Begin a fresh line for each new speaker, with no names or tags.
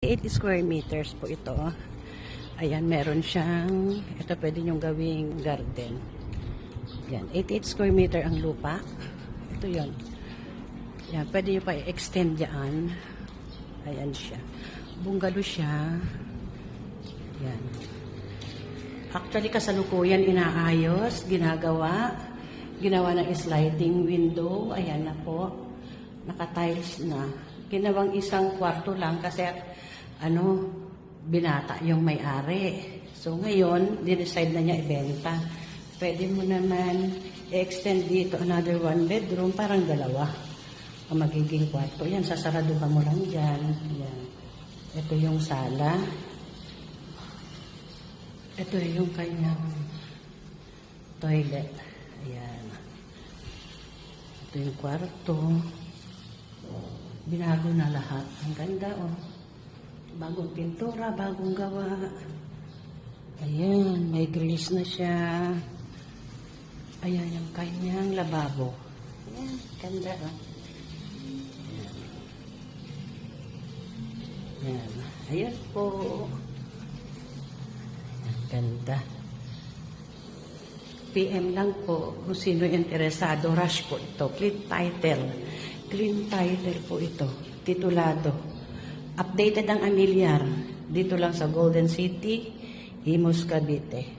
88 square meters po ito. Ayan, meron siyang, ito pwede nyong gawing garden. Yan, 88 square meter ang lupa. Ito yon. Yan, pwede nyo pa i-extend dyan. Ayan siya. Bungalow siya. Yan. Actually, kasalukuyan inaayos, ginagawa. Ginawa ng sliding window. Ayan na po. Naka-tiles na. Ginawang isang kwarto lang kasi binata yung may-ari. So ngayon, dinecide na niya ibenta. Pwede mo naman i-extend dito another 1 bedroom, parang dalawa ang magiging kwarto. Yan, sasaraduhan mo lang dyan. Yan. Ito yung sala. Ito yung kanyang toilet. Ayan. Ito yung kwarto. Binago na lahat. Ang ganda, oh. Bagong pintura, bagong gawa. Ayan, may grills na siya. Ayan yung kanyang lababo. Ayan, ganda, oh. Ayan. Ayan po. Ayan, ganda. PM lang po kung sino interesado. Rush po ito. Clean title. Clean title po ito. Titulado. Updated ang amilyar. Dito lang sa Golden City, Imus, Cavite.